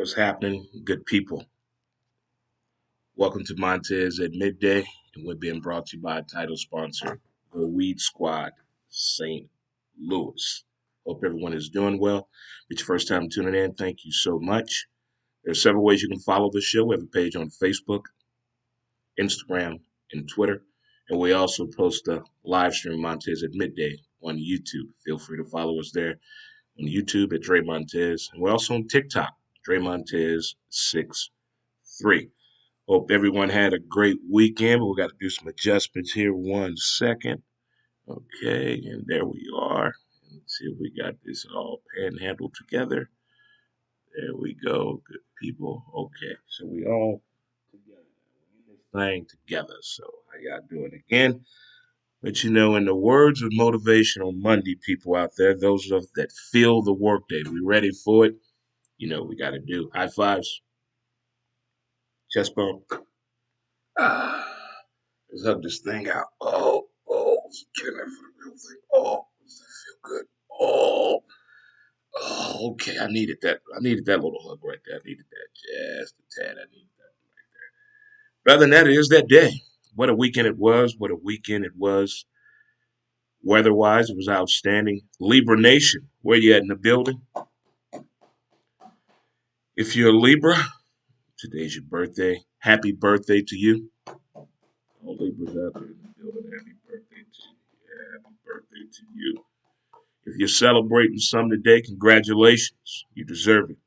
What's happening, good people? Welcome to Montez at midday, and we're being brought to you by title sponsor, the Weed Squad, St. Louis. Hope everyone is doing well. If it's your first time tuning in, thank you so much. There are several ways you can follow the show. We have a page on Facebook, Instagram, and Twitter, and we also post a live stream Montez at midday on YouTube. Feel free to follow us there on YouTube at Dre Montez, and we're also on TikTok, Dre Montez 63. Hope everyone had a great weekend. But we got to do some adjustments here. 1 second. Okay, and there we are. Let's see if we got this all panhandled together. There we go. Good people. Okay, so we all together. We this thing together. So how y'all doing again? But in the words of motivational Monday people out there, those of that feel the workday, we ready for it? We got to do high fives, chest bump. Ah. Let's hug this thing out. Getting there for the real thing. Does that feel good? Okay. I needed that. I needed that little hug right there. I needed that just a tad. I needed that right there. Rather than that, it is that day. What a weekend it was. What a weekend it was. Weather-wise, it was outstanding. Libra Nation, where you at in the building? If you're a Libra, today's your birthday. Happy birthday to you. All Libras out there in the building. Happy birthday to you. Yeah, happy birthday to you. If you're celebrating some today, congratulations. You deserve it.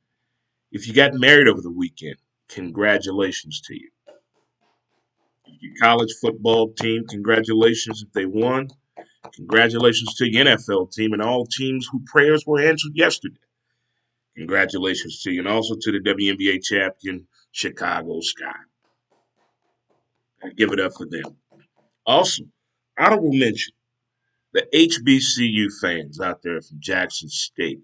If you got married over the weekend, congratulations to you. If your college football team, congratulations if they won. Congratulations to your NFL team and all teams whose prayers were answered yesterday. Congratulations to you. And also to the WNBA champion, Chicago Sky. I give it up for them. Also, honorable mention, the HBCU fans out there from Jackson State.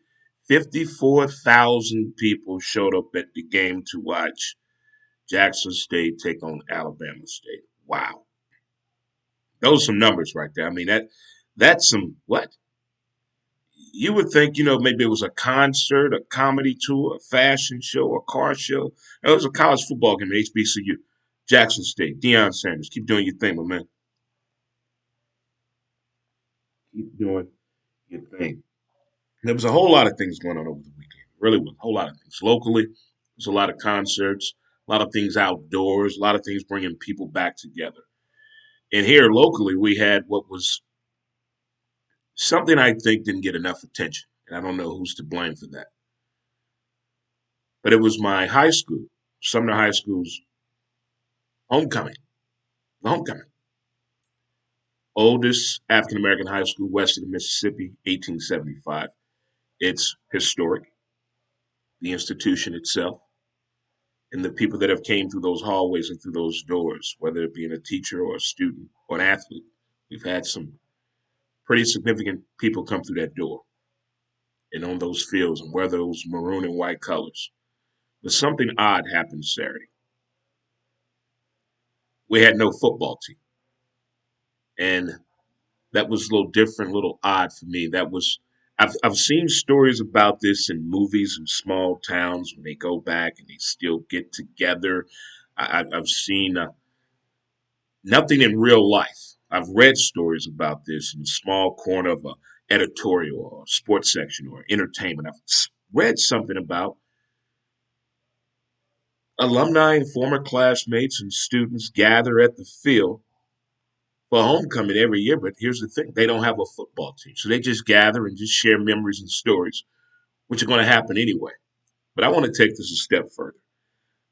54,000 people showed up at the game to watch Jackson State take on Alabama State. Wow. Those are some numbers right there. I mean, that's some what? You would think, maybe it was a concert, a comedy tour, a fashion show, a car show. It was a college football game at HBCU. Jackson State, Deion Sanders. Keep doing your thing, my man. Keep doing your thing. There was a whole lot of things going on over the weekend. Really was a whole lot of things. Locally, there's a lot of concerts, a lot of things outdoors, a lot of things bringing people back together. And here locally, we had what was something I think didn't get enough attention. And I don't know who's to blame for that. But it was my high school, Sumner High School's homecoming. The homecoming. Oldest African American high school west of the Mississippi, 1875. It's historic, the institution itself, and the people that have came through those hallways and through those doors, whether it be a teacher or a student or an athlete. We've had some pretty significant people come through that door and on those fields and wear those maroon and white colors. But something odd happened Saturday. We had no football team. And that was a little different, a little odd for me. I've seen stories about this in movies in small towns when they go back and they still get together. I've seen nothing in real life. I've read stories about this in a small corner of a editorial or sports section or entertainment. I've read something about alumni and former classmates and students gather at the field for homecoming every year. But here's the thing: they don't have a football team, so they just gather and just share memories and stories, which are going to happen anyway. But I want to take this a step further.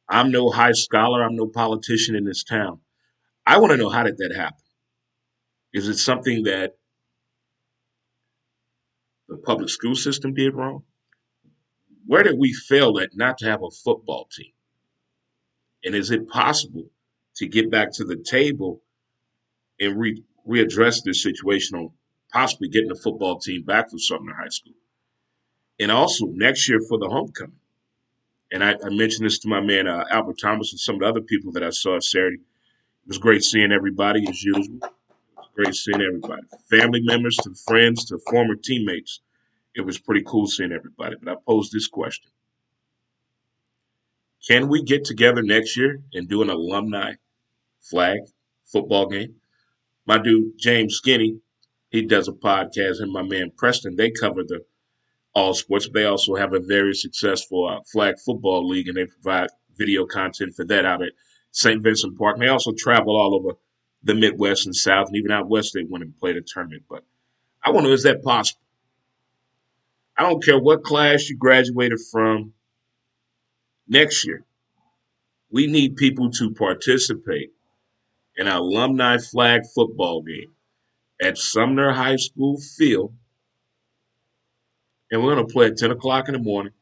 I'm no high scholar. I'm no politician in this town. I want to know, how did that happen? Is it something that the public school system did wrong? Where did we fail at not to have a football team? And is it possible to get back to the table and readdress this situation on possibly getting a football team back for Sumner High School? And also next year for the homecoming. And I mentioned this to my man Albert Thomas and some of the other people that I saw Saturday. It was great seeing everybody as usual. It was great seeing everybody, family members to friends to former teammates. It was pretty cool seeing everybody. But I posed this question: Can we get together next year and do an alumni flag football game? My dude James Skinny, he does a podcast, and my man Preston, they cover the all sports. They also have a very successful flag football league, and they provide video content for that out at St. Vincent Park. And they also travel all over the Midwest and South, and even out west they went and played a tournament. But I wonder, is that possible? I don't care what class you graduated from next year. We need people to participate in an alumni flag football game at Sumner High School field, and we're going to play at 10 o'clock in the morning,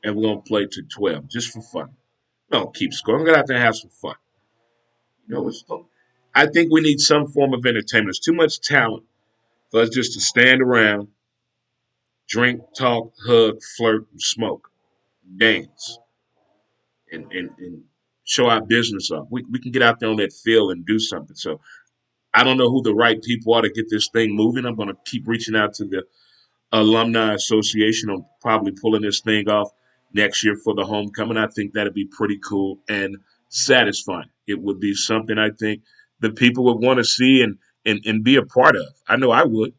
and we're going to play to 12 just for fun. No, keep scoring. We're going to have to have some fun. You know, I think we need some form of entertainment. There's too much talent for us just to stand around, drink, talk, hug, flirt, and smoke, dance, and show our business off. We can get out there on that field and do something. So I don't know who the right people are to get this thing moving. I'm going to keep reaching out to the Alumni Association on probably pulling this thing off next year for the homecoming. I think that'd be pretty cool and satisfying. It would be something I think the people would want to see and be a part of. I know I would.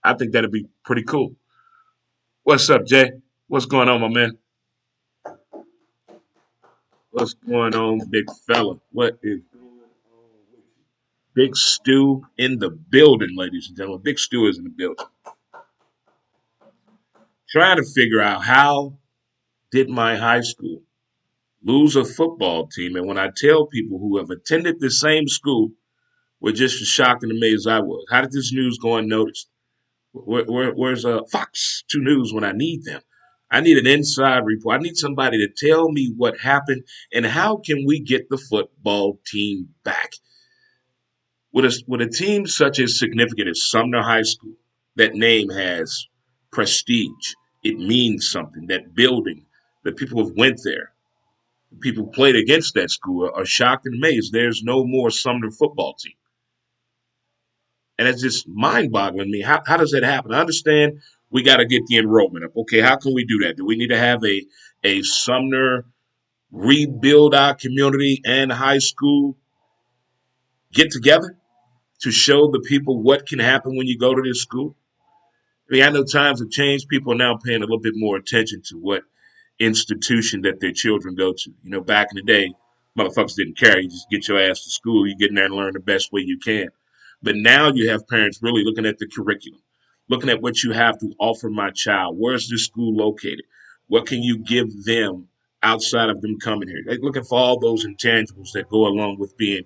I think that'd be pretty cool. What's up, Jay? What's going on, my man? What's going on, big fella? What is Big Stu in the building, ladies and gentlemen? Big Stu is in the building. Trying to figure out how did my high school lose a football team. And when I tell people who have attended the same school, were just as shocked and amazed as I was. How did this news go unnoticed? Where's Fox 2 News when I need them? I need an inside report. I need somebody to tell me what happened and how can we get the football team back. With a team such as significant as Sumner High School, that name has prestige. It means something. That building, the people who have went there, people who played against that school are shocked and amazed. There's no more Sumner football team. And it's just mind boggling to me. How does that happen? I understand we got to get the enrollment up. Okay, how can we do that? Do we need to have a Sumner rebuild our community and high school get together to show the people what can happen when you go to this school? I mean, I know times have changed. People are now paying a little bit more attention to what institution that their children go to. You know, back in the day, motherfuckers didn't care. You just get your ass to school, you get in there and learn the best way you can. But now you have parents really looking at the curriculum, looking at what you have to offer my child. Where's this school located? What can you give them outside of them coming here? They're looking for all those intangibles that go along with being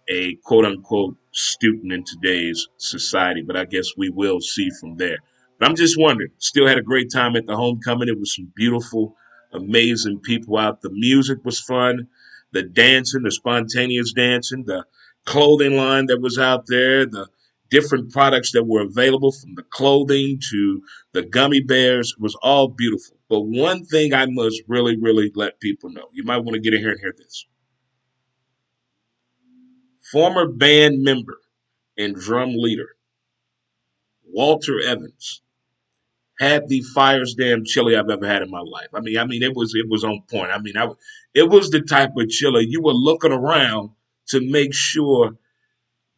a quote unquote student in today's society, but I guess we will see from there. But I'm just wondering, still had a great time at the homecoming. It was some beautiful, amazing people out. The music was fun, the dancing, the spontaneous dancing, the clothing line that was out there, the different products that were available from the clothing to the gummy bears was all beautiful. But one thing I must really, really let people know, you might want to get in here and hear this. Former band member and drum leader Walter Evans had the fires damn chili I've ever had in my life. I mean, it was on point. It was the type of chili you were looking around to make sure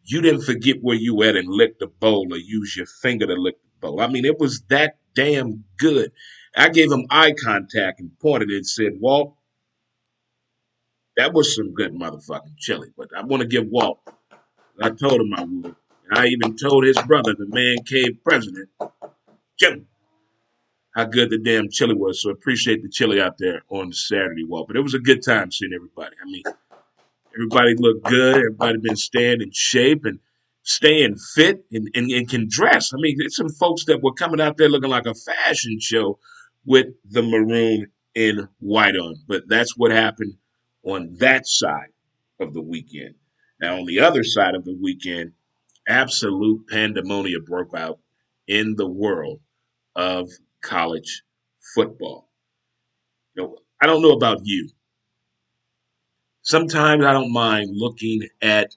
you didn't forget where you at and lick the bowl or use your finger to lick the bowl. I mean, it was that damn good. I gave him eye contact and pointed and said, Walt, that was some good motherfucking chili. But I want to give Walt. I told him I would. And I even told his brother, the man cave president, Jim, how good the damn chili was. So appreciate the chili out there on the Saturday walk. But it was a good time seeing everybody. I mean, everybody looked good. Everybody been staying in shape and staying fit and can dress. I mean, there's some folks that were coming out there looking like a fashion show with the maroon and white on. But that's what happened on that side of the weekend. Now, on the other side of the weekend, absolute pandemonium broke out in the world of college football. You know, I don't know about you. Sometimes I don't mind looking at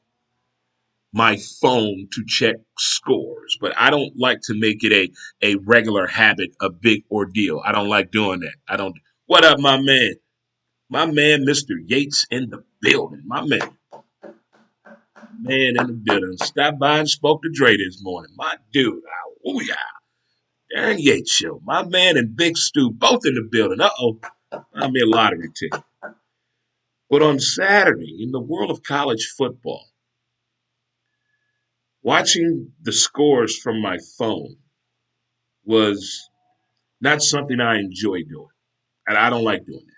my phone to check scores, but I don't like to make it a regular habit, a big ordeal. I don't like doing that. I don't. What up, my man? My man, Mr. Yates in the building. My man in the building. Stopped by and spoke to Dre this morning. My dude. Oh, yeah. Darren Yates show. My man and Big Stu both in the building. Uh-oh. I'm a lottery ticket. But on Saturday, in the world of college football, watching the scores from my phone was not something I enjoy doing. And I don't like doing that.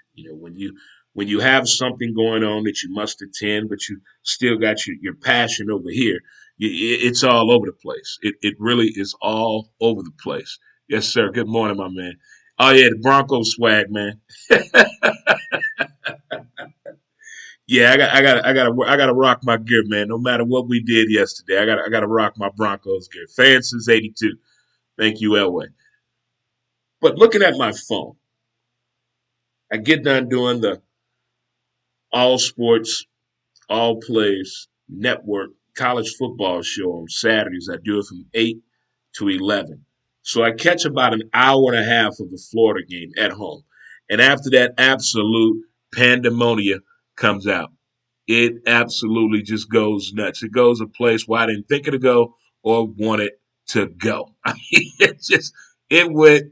When you have something going on that you must attend, but you still got your passion over here, it's all over the place. It really is all over the place. Yes, sir. Good morning, my man. Oh yeah, the Broncos swag, man. Yeah, I got to rock my gear, man. No matter what we did yesterday, I got to rock my Broncos gear. Fan since '82. Thank you, Elway. But looking at my phone, I get done doing the all sports, all plays network college football show on Saturdays. I do it from 8 to 11. So I catch about an hour and a half of the Florida game at home. And after that, absolute pandemonium comes out. It absolutely just goes nuts. It goes a place where I didn't think it to go or want it to go. I mean, it went.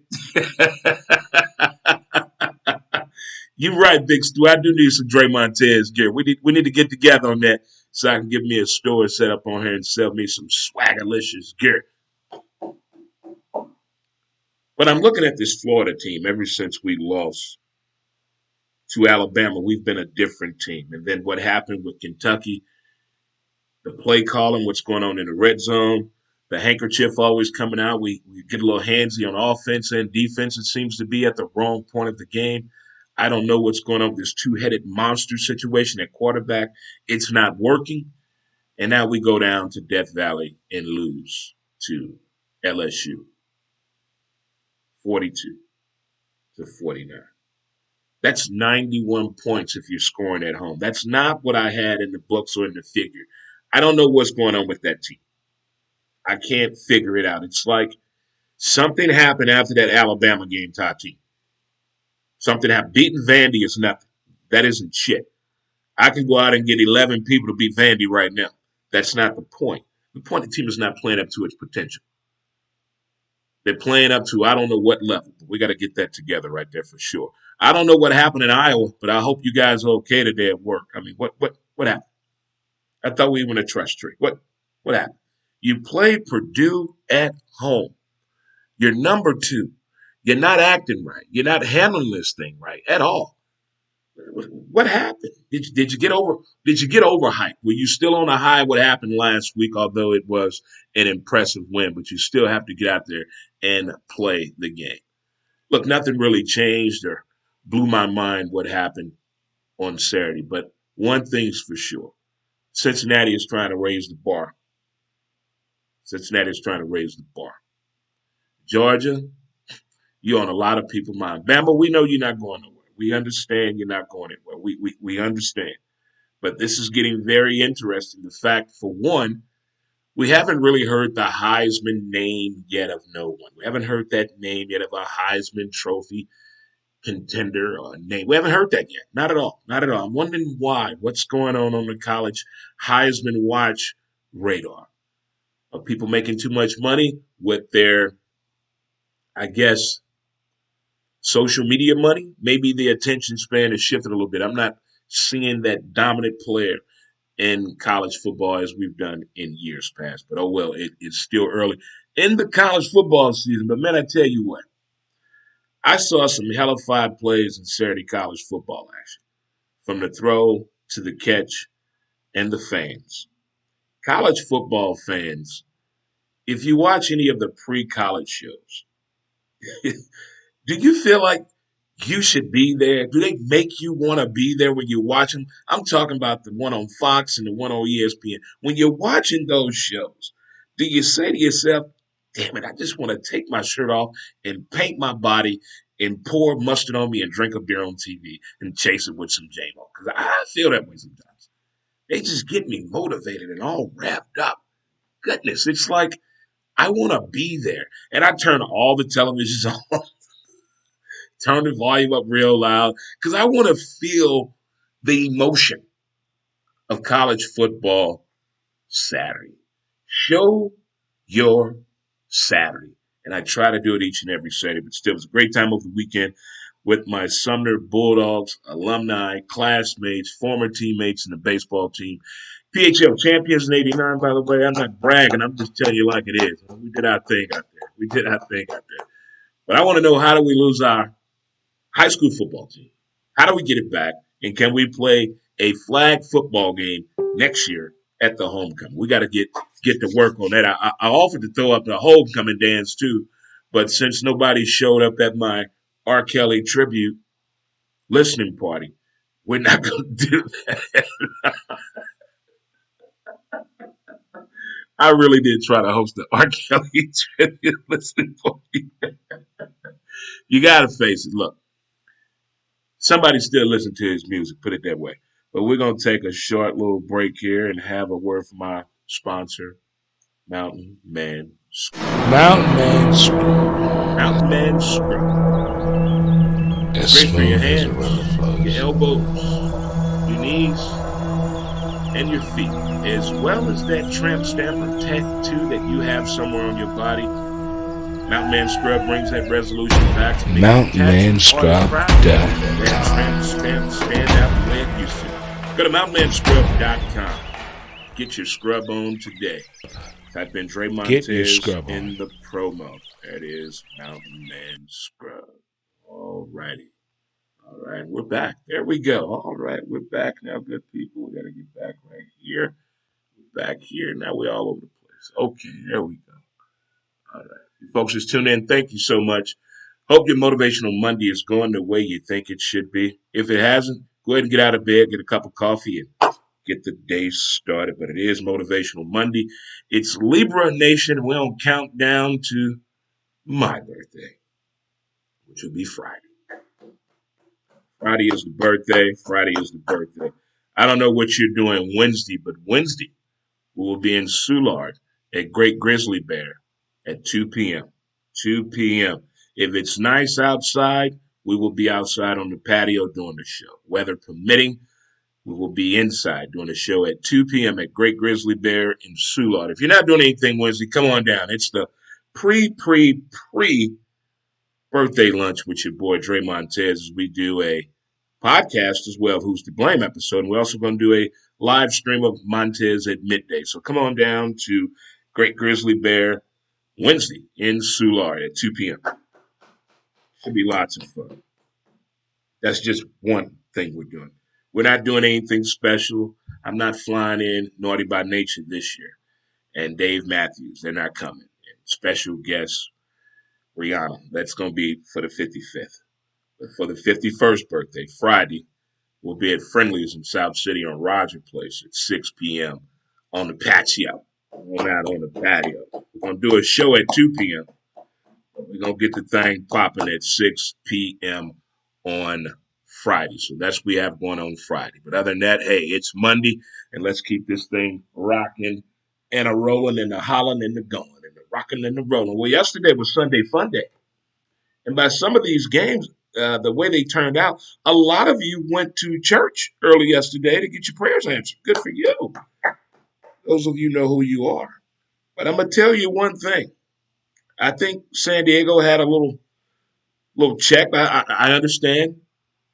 You're right, Big Stu. I do need some Dre Montez gear. We need to get together on that so I can get me a store set up on here and sell me some swagalicious gear. But I'm looking at this Florida team ever since we lost to Alabama. We've been a different team. And then what happened with Kentucky, the play calling, what's going on in the red zone, the handkerchief always coming out. We get a little handsy on offense and defense. It seems to be at the wrong point of the game. I don't know what's going on with this two-headed monster situation at quarterback. It's not working. And now we go down to Death Valley and lose to LSU 42 to 49. That's 91 points if you're scoring at home. That's not what I had in the books or in the figure. I don't know what's going on with that team. I can't figure it out. It's like something happened after that Alabama game, Tati. Something happened. Beating Vandy is nothing. That isn't shit. I can go out and get 11 people to beat Vandy right now. That's not the point. The point, the team is not playing up to its potential. They're playing up to I don't know what level, but we got to get that together right there for sure. I don't know what happened in Iowa, but I hope you guys are okay today at work. I mean, what happened? I thought we were in a trust tree. What happened? You played Purdue at home. You're number two. You're not acting right. You're not handling this thing right at all. What happened? Did you get over? Did you get overhyped? Were you still on a high? What happened last week? Although it was an impressive win, but you still have to get out there and play the game. Look, nothing really changed or blew my mind what happened on Saturday. But one thing's for sure: Cincinnati is trying to raise the bar. Cincinnati is trying to raise the bar. Georgia, you're on a lot of people's mind. Bama, we know you're not going nowhere. We understand you're not going anywhere. We understand. But this is getting very interesting. The fact, for one, we haven't really heard the Heisman name yet of no one. We haven't heard that name yet of a Heisman Trophy contender or name. We haven't heard that yet. Not at all. Not at all. I'm wondering why. What's going on the college Heisman watch radar? Are people making too much money with their, I guess, social media money? Maybe the attention span has shifted a little bit. I'm not seeing that dominant player in college football as we've done in years past. But oh well, it's still early in the college football season. But man, I tell you what, I saw some hellified plays in Saturday college football action, from the throw to the catch and the fans. College football fans, if you watch any of the pre-college shows, do you feel like you should be there? Do they make you want to be there when you're watching? I'm talking about the one on Fox and the one on ESPN. When you're watching those shows, do you say to yourself, damn it, I just want to take my shirt off and paint my body and pour mustard on me and drink a beer on TV and chase it with some JMO? Because I feel that way sometimes. They just get me motivated and all wrapped up. Goodness, it's like I want to be there. And I turn all the televisions on Turn the volume up real loud because I want to feel the emotion of college football Saturday. Show your Saturday. And I try to do it each and every Saturday, but still, it was a great time over the weekend with my Sumner Bulldogs alumni, classmates, former teammates in the baseball team. PHL champions in '89, by the way. I'm not bragging. I'm just telling you like it is. We did our thing out there. We did our thing out there. But I want to know, how do we lose our high school football team? How do we get it back? And can we play a flag football game next year at the homecoming? We got to get to work on that. I offered to throw up the homecoming dance too, but since nobody showed up at my R. Kelly tribute listening party, we're not going to do that. I really did try to host the R. Kelly tribute listening party. You got to face it. Look, somebody still listen to his music, put it that way. But we're going to take a short little break here and have a word from our sponsor, Mountain Man Scrub. Mountain Man Scrub. Mountain Man Scrub. As Great for your smooth as a hands, river flows. your elbows, your knees, and your feet, as well as that tramp stamp or tattoo that you have somewhere on your body. Mountain Man Scrub brings that resolution back to make MountainManScrub.com. that tramp stamp stand out the way it used to. Go to MountainManScrub.com. Get your scrub on today. Type in Dre Montez in the promo. That is Mountain Man Scrub. All righty. All right, we're back. There we go. All right, we're back now, good people. We got to get back right here. We're back here. Now we're all over the place. Okay, there we go. All right. You folks just tune in. Thank you so much. Hope your Motivational Monday is going the way you think it should be. If it hasn't, go ahead and get out of bed, get a cup of coffee, and get the day started. But it is Motivational Monday. It's Libra Nation. We're on countdown to my birthday, which will be Friday. Friday is the birthday. Friday is the birthday. I don't know what you're doing Wednesday, but Wednesday we will be in Soulard at Great Grizzly Bear at 2 p.m. 2 p.m. If it's nice outside, we will be outside on the patio doing the show. Weather permitting, we will be inside doing a show at 2 p.m. at Great Grizzly Bear in Soulard. If you're not doing anything Wednesday, come on down. It's the pre birthday lunch with your boy Dre Montez as we do a podcast as well, Who's to Blame episode. And we're also going to do a live stream of Montez at midday. So come on down to Great Grizzly Bear Wednesday in Soulard at 2 p.m. Should be lots of fun. That's just one thing we're doing. We're not doing anything special. I'm not flying in Naughty by Nature this year. And Dave Matthews, they're not coming. And special guest Rihanna. That's going to be for the 55th. But for the 51st birthday, Friday, we'll be at Friendly's in South City on Roger Place at 6 p.m. on the patio. Going out on the patio. We're going to do a show at 2 p.m. We're going to get the thing popping at 6 p.m. on Friday. So that's what we have going on Friday. But other than that, hey, it's Monday, and let's keep this thing rocking and a rolling and a hollering and a going and a rocking and a rolling. Well, yesterday was Sunday Fun Day. And by some of these games, the way they turned out, a lot of you went to church early yesterday to get your prayers answered. Good for you. Those of you know who you are. But I'm going to tell you one thing. I think San Diego had a little check. I understand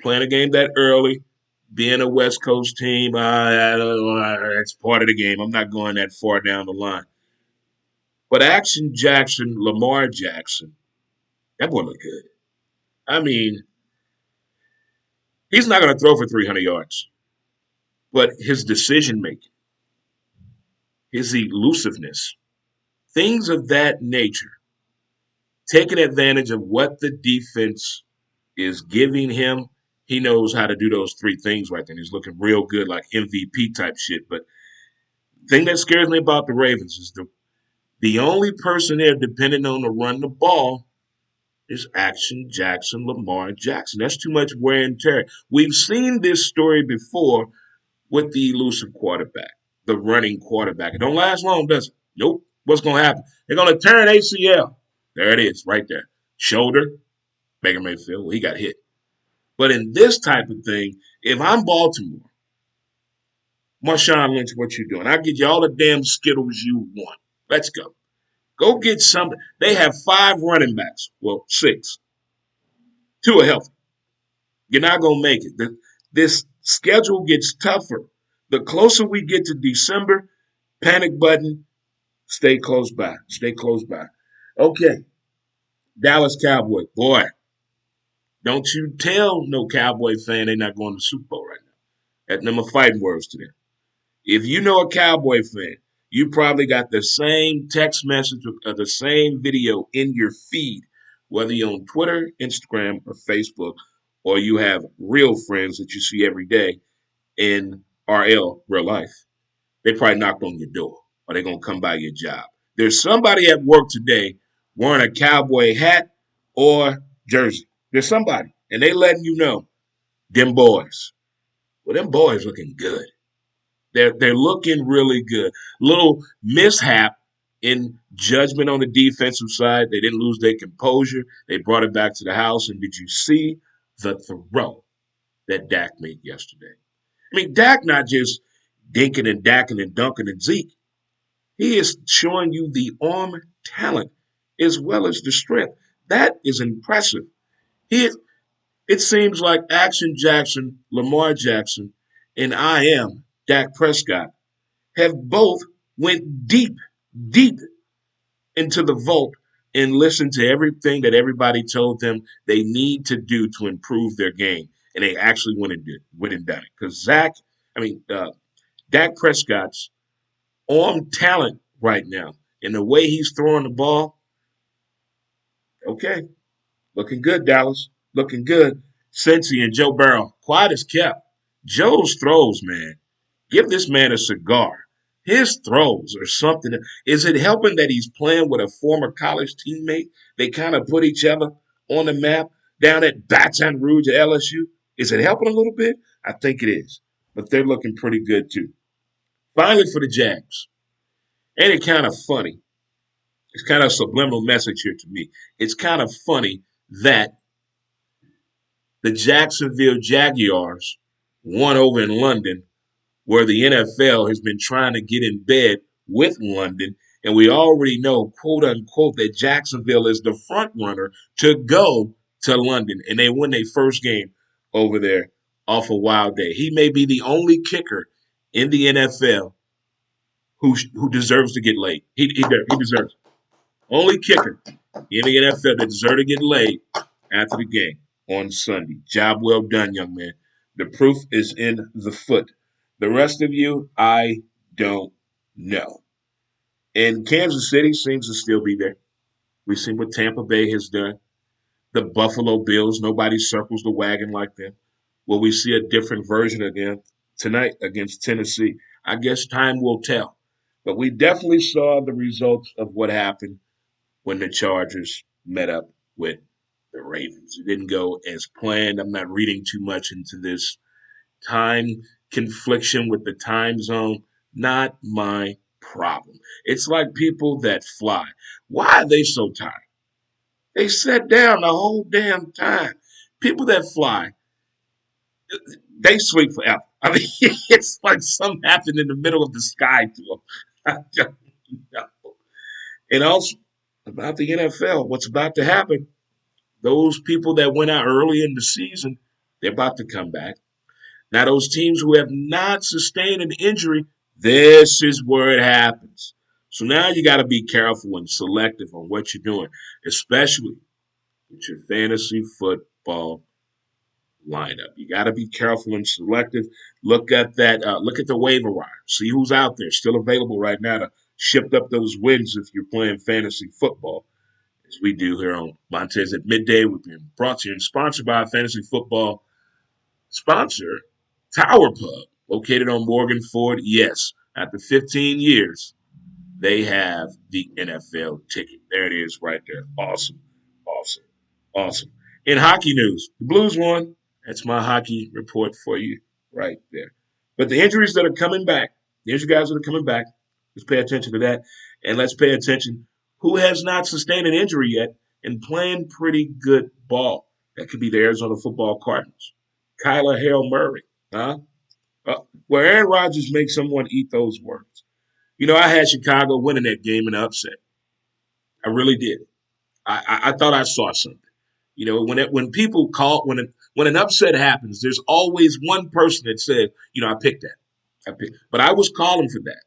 playing a game that early, being a West Coast team, it's part of the game. I'm not going that far down the line. But Action Jackson, Lamar Jackson, that boy looked good. I mean, he's not going to throw for 300 yards. But his decision making, his elusiveness, things of that nature, taking advantage of what the defense is giving him, he knows how to do those three things right there. He's looking real good, like MVP type shit. But the thing that scares me about the Ravens is the only person there depending on to run the ball is Action Jackson, Lamar Jackson. That's too much wear and tear. We've seen this story before with the elusive quarterback, the running quarterback. It don't last long, does it? Nope. What's going to happen? They're going to turn ACL. There it is, right there. Shoulder, Baker Mayfield, well, he got hit. But in this type of thing, if I'm Baltimore, Marshawn Lynch, what you doing? I'll get you all the damn Skittles you want. Let's go. Go get something. They have 5 running backs. Well, 6. 2 are healthy. You're not going to make it. This schedule gets tougher. The closer we get to December, panic button, stay close by. Stay close by. Okay, Dallas Cowboy. Boy, don't you tell no Cowboy fan they're not going to the Super Bowl right now. That's them are fighting words to them. If you know a Cowboy fan, you probably got the same text message or the same video in your feed, whether you're on Twitter, Instagram, or Facebook, or you have real friends that you see every day in RL, real life. They probably knocked on your door or they're going to come by your job. There's somebody at work today wearing a Cowboy hat or jersey. There's somebody, and they letting you know, them boys. Well, them boys looking good. They're looking really good. Little mishap in judgment on the defensive side. They didn't lose their composure. They brought it back to the house. And did you see the throw that Dak made yesterday? I mean, Dak not just dinking and dacking and dunking and Zeke. He is showing you the arm talent as well as the strength. That is impressive. He, it seems like Action Jackson, Lamar Jackson, and I am Dak Prescott have both went deep into the vault and listened to everything that everybody told them they need to do to improve their game, and they actually went and done it. Because Dak Prescott's arm talent right now, and the way he's throwing the ball, okay, looking good, Dallas, looking good. Cincy and Joe Burrow, quiet as kept. Joe's throws, man. Give this man a cigar. His throws are something. Is it helping that he's playing with a former college teammate? They kind of put each other on the map down at Baton Rouge at LSU. Is it helping a little bit? I think it is. But they're looking pretty good too. Finally for the Jags. Ain't it kind of funny? It's kind of a subliminal message here to me. It's kind of funny that the Jacksonville Jaguars won over in London where the NFL has been trying to get in bed with London. And we already know, quote unquote, that Jacksonville is the front runner to go to London. And they win their first game over there off a wild day. He may be the only kicker in the NFL who deserves to get laid. He deserves it. Only kicker in the NFL that deserves to get laid after the game on Sunday. Job well done, young man. The proof is in the foot. The rest of you, I don't know. And Kansas City seems to still be there. We've seen what Tampa Bay has done. The Buffalo Bills, nobody circles the wagon like them. Will we see a different version again tonight against Tennessee? I guess time will tell. But we definitely saw the results of what happened when the Chargers met up with the Ravens. It didn't go as planned. I'm not reading too much into this time confliction with the time zone. Not my problem. It's like people that fly. Why are they so tired? They sat down the whole damn time. People that fly, they sleep forever. I mean, it's like something happened in the middle of the sky to them. I don't know. And also about the NFL, what's about to happen, those people that went out early in the season, they're about to come back. Now, those teams who have not sustained an injury, this is where it happens. So now you got to be careful and selective on what you're doing, especially with your fantasy football lineup. You got to be careful and selective. Look at that. Look at the waiver wire. See who's out there still available right now to shift up those wins if you're playing fantasy football, as we do here on Montez at midday. We've been brought to you and sponsored by fantasy football sponsor Tower Pub, located on Morgan Ford. Yes, after 15 years, they have the NFL ticket. There it is right there. Awesome. Awesome. Awesome. In hockey news, the Blues won. That's my hockey report for you right there. But the injuries that are coming back, the injured guys that are coming back, let's pay attention to that. And let's pay attention who has not sustained an injury yet and playing pretty good ball. That could be the Arizona Football Cardinals. Kyler Hale Murray. Huh? Where Aaron Rodgers makes someone eat those words. I had Chicago winning that game in an upset. I really did. I thought I saw something. When people call when an upset happens, there's always one person that says, I picked that. But I was calling for that.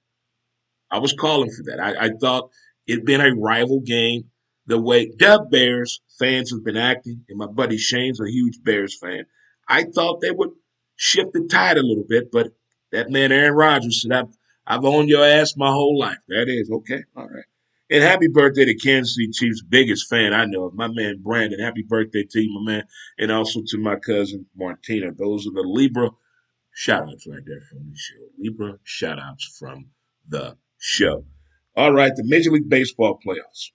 I was calling for that. I thought it'd been a rival game. The way the Bears fans have been acting, and my buddy Shane's a huge Bears fan, I thought they would shift the tide a little bit. But that man Aaron Rodgers said, I've owned your ass my whole life. That is okay. All right. And happy birthday to Kansas City Chiefs' biggest fan I know of, my man Brandon. Happy birthday to you, my man. And also to my cousin Martina. Those are the Libra shout outs right there from the show. Libra shout outs from the show. All right, the Major League Baseball playoffs.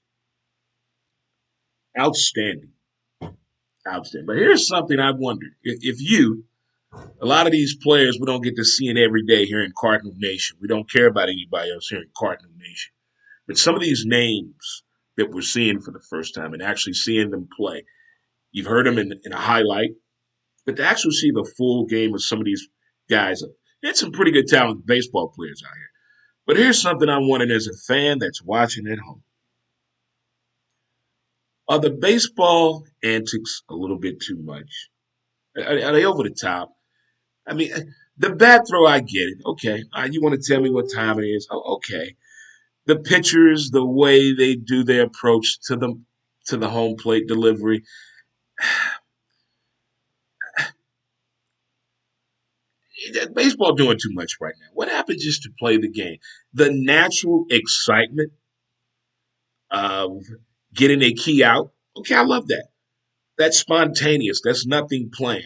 Outstanding. Outstanding. But here's something I wondered. If a lot of these players, we don't get to see it every day here in Cardinal Nation. We don't care about anybody else here in Cardinal Nation. But some of these names that we're seeing for the first time and actually seeing them play, you've heard them in a highlight, but to actually see the full game of some of these guys, it's some pretty good talented baseball players out here. But here's something I'm wondering as a fan that's watching at home. Are the baseball antics a little bit too much? Are they over the top? I mean, the bat throw, I get it. Okay. You want to tell me what time it is? Oh, okay. The pitchers, the way they do their approach to the home plate delivery. Baseball doing too much right now. What happened just to play the game? The natural excitement of getting a key out. Okay, I love that. That's spontaneous. That's nothing planned.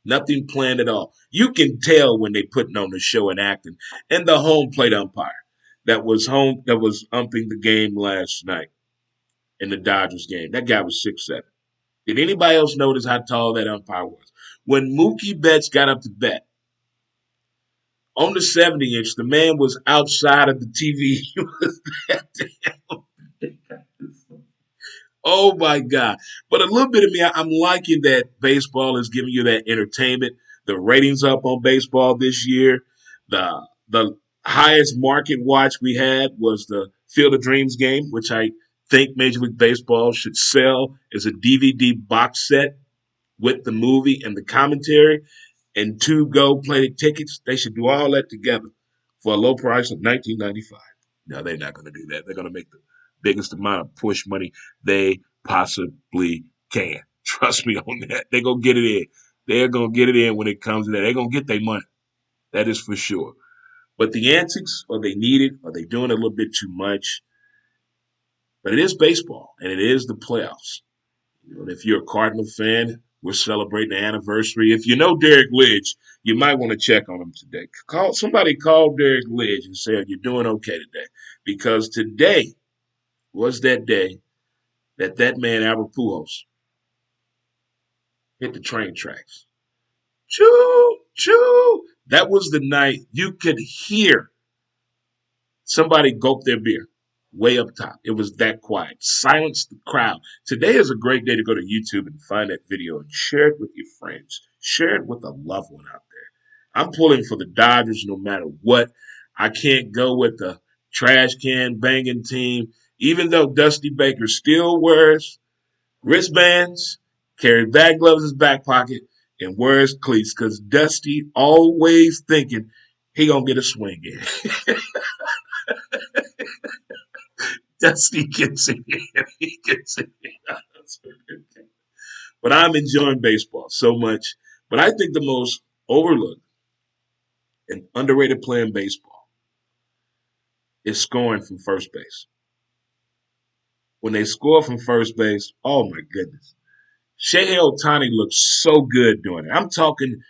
Nothing planned at all. You can tell when they putting on the show and acting. And the home plate umpire that was umping the game last night in the Dodgers game. That guy was 6'7". Did anybody else notice how tall that umpire was? When Mookie Betts got up to bat on the 70 inch, the man was outside of the TV. He was that damn. Oh my God. But a little bit of me, I'm liking that baseball is giving you that entertainment. The ratings up on baseball this year. The highest market watch we had was the Field of Dreams game, which I think Major League Baseball should sell as a DVD box set with the movie and the commentary and two gold plated tickets. They should do all that together for a low price of $19.95. No, they're not going to do that. They're going to make the biggest amount of push money they possibly can. Trust me on that. They're going to get it in. They're going to get it in when it comes to that. They're going to get their money. That is for sure. But the antics, are they needed? Are they doing a little bit too much? But it is baseball, and it is the playoffs. And if you're a Cardinal fan, we're celebrating the anniversary. If you know Derek Lidge, you might want to check on him today. Call Derek Lidge and say, you're doing okay today. Because today was that day that man, Albert Pujols, hit the train tracks. Choo, choo. That was the night you could hear somebody gulp their beer way up top. It was that quiet. Silence the crowd. Today is a great day to go to YouTube and find that video and share it with your friends. Share it with a loved one out there. I'm pulling for the Dodgers no matter what. I can't go with the trash can banging team, even though Dusty Baker still wears wristbands, carries bag gloves in his back pocket, and wears cleats because Dusty always thinking he gonna get a swing in. Dusty gets it in. He gets it in. But I'm enjoying baseball so much. But I think the most overlooked and underrated play in baseball is scoring from first base. When they score from first base, oh my goodness. Shohei Ohtani looks so good doing it. I'm talking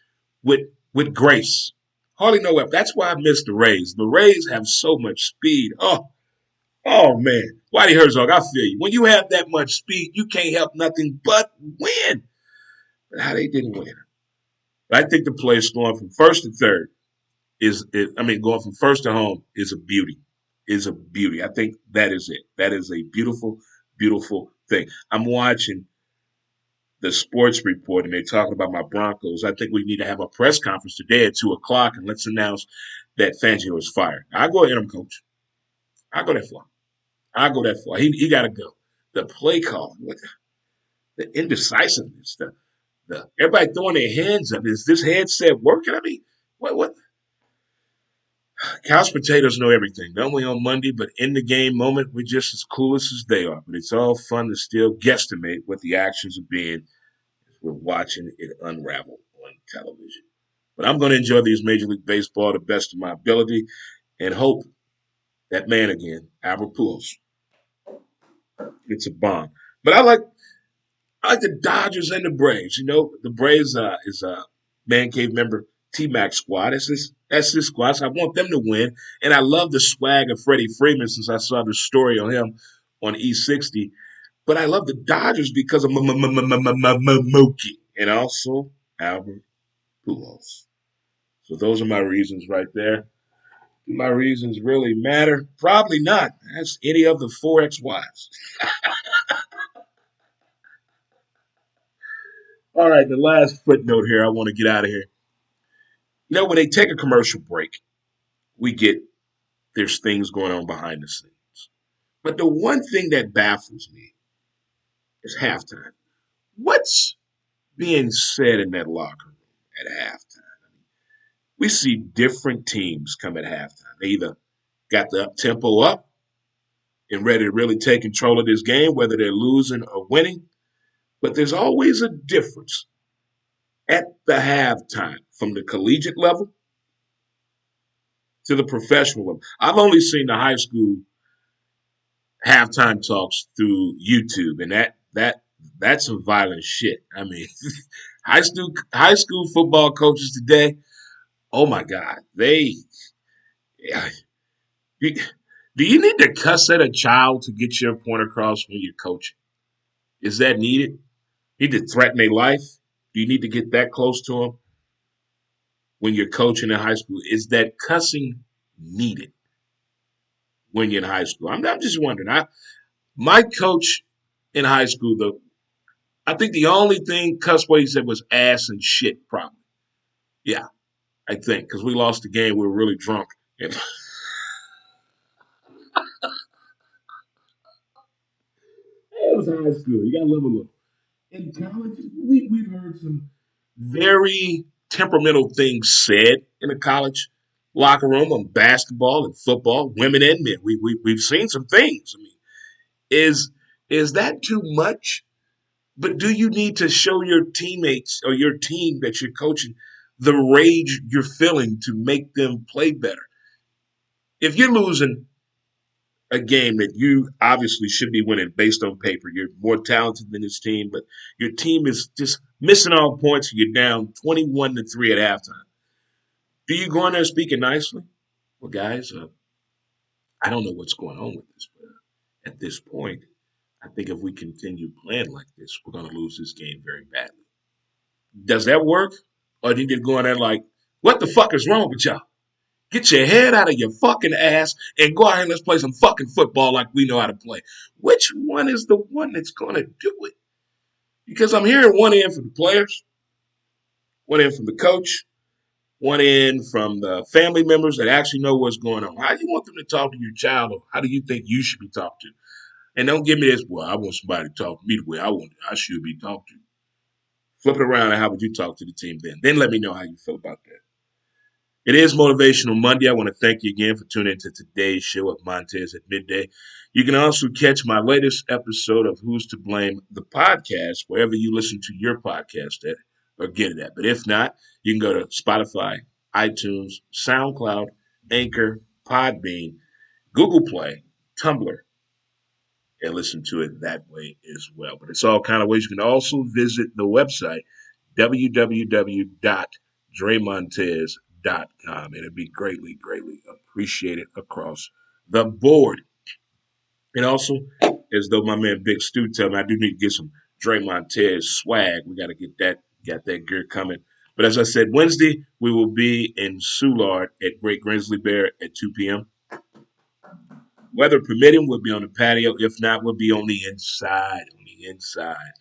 with grace. Hardly no effort. That's why I miss the Rays. The Rays have so much speed. Oh man. Whitey Herzog, I feel you. When you have that much speed, you can't help nothing but win. But how they didn't win. But I think the play going from first to third going from first to home is a beauty. Is a beauty. I think that is it. That is a beautiful, beautiful thing. I'm watching the sports report and they're talking about my Broncos, I think we need to have a press conference today at 2 o'clock and let's announce that Fangio is fired. I go interim coach. I go that far. I go that far. He got to go. The play call, the indecisiveness, the everybody throwing their hands up. Is this headset working? I mean, what? Couch potatoes know everything. Not only on Monday, but in the game moment, we're just as clueless as they are. But it's all fun to still guesstimate what the actions are being as we're watching it unravel on television. But I'm going to enjoy these Major League Baseball to the best of my ability and hope that man again, Albert Pujols, gets a bomb. But I like the Dodgers and the Braves. You know, the Braves is a Man Cave member T Mac squad. That's this squad. So I want them to win. And I love the swag of Freddie Freeman since I saw the story on him on E60. But I love the Dodgers because of Mookie and also Albert Pujols. So those are my reasons right there. Do my reasons really matter? Probably not. That's any of the four ex-wives. All right, the last footnote here. I want to get out of here. You know, when they take a commercial break, we get there's things going on behind the scenes. But the one thing that baffles me is halftime. What's being said in that locker room at halftime? We see different teams come at halftime. They either got the up tempo up and ready to really take control of this game, whether they're losing or winning. But there's always a difference at the halftime from the collegiate level to the professional level. I've only seen the high school halftime talks through YouTube, and that's some violent shit. I mean, high school football coaches today. Oh my God, yeah, you, do you need to cuss at a child to get your point across when you're coaching? Is that needed? You need to threaten their life? Do you need to get that close to them when you're coaching in high school? Is that cussing needed when you're in high school? I'm just wondering. My coach in high school, though, I think the only thing cuss what he said was ass and shit, probably. Yeah, I think, because we lost the game. We were really drunk. And it was high school. You got to live a little. In college, we've heard some very temperamental things said in the college locker room on basketball and football, women and men. We've seen some things. I mean, is is that too much? But do you need to show your teammates or your team that you're coaching the rage you're feeling to make them play better? If you're losing a game that you obviously should be winning based on paper, you're more talented than this team, but your team is just missing all points and you're down 21-3 at halftime. Do you go in there speaking nicely? Well, guys, I don't know what's going on with this, but at this point, I think if we continue playing like this, we're going to lose this game very badly. Does that work? Or do you need to go in there like, what the fuck is wrong with y'all? Get your head out of your fucking ass and go out here and let's play some fucking football like we know how to play. Which one is the one that's going to do it? Because I'm hearing one end from the players, one end from the coach, one end from the family members that actually know what's going on. How do you want them to talk to your child, or how do you think you should be talked to? And don't give me this, well, I want somebody to talk to me the way I should be talked to. Flip it around and how would you talk to the team then? Then let me know how you feel about that. It is Motivational Monday. I want to thank you again for tuning into today's show of Montez at midday. You can also catch my latest episode of Who's to Blame, the podcast, wherever you listen to your podcast at or get it at. But if not, you can go to Spotify, iTunes, SoundCloud, Anchor, Podbean, Google Play, Tumblr, and listen to it that way as well. But it's all kind of ways. You can also visit the website, www.dremontez.com. And it'd be greatly, greatly appreciated across the board. And also, as though my man Big Stu tell me, I do need to get some Dre Montez swag. We got to got that gear coming. But as I said, Wednesday, we will be in Soulard at Great Grizzly Bear at 2 p.m. Weather permitting, we'll be on the patio. If not, we'll be on the inside. On the inside.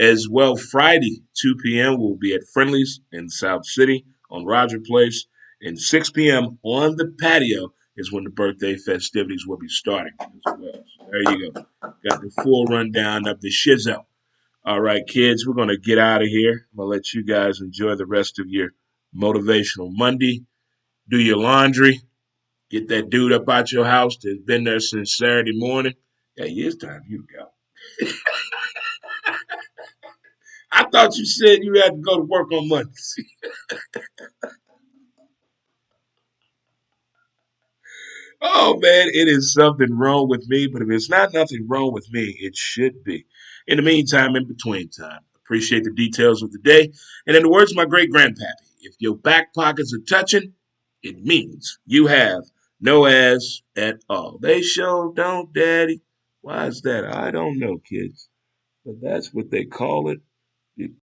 As well, Friday, 2 p.m., we'll be at Friendly's in South City on Roger Place. And 6 p.m. on the patio is when the birthday festivities will be starting as well. So there you go. Got the full rundown of the shizzo. All right, kids, we're going to get out of here. I'm going to let you guys enjoy the rest of your motivational Monday. Do your laundry. Get that dude up out your house that's been there since Saturday morning. Yeah, it's time you to go. I thought you said you had to go to work on Monday. Oh man, it is something wrong with me, but if it's not nothing wrong with me, it should be. In the meantime, in between time, appreciate the details of the day. And in the words of my great grandpappy, if your back pockets are touching, it means you have no ass at all. They sure don't, Daddy. Why is that? I don't know, kids. But that's what they call it.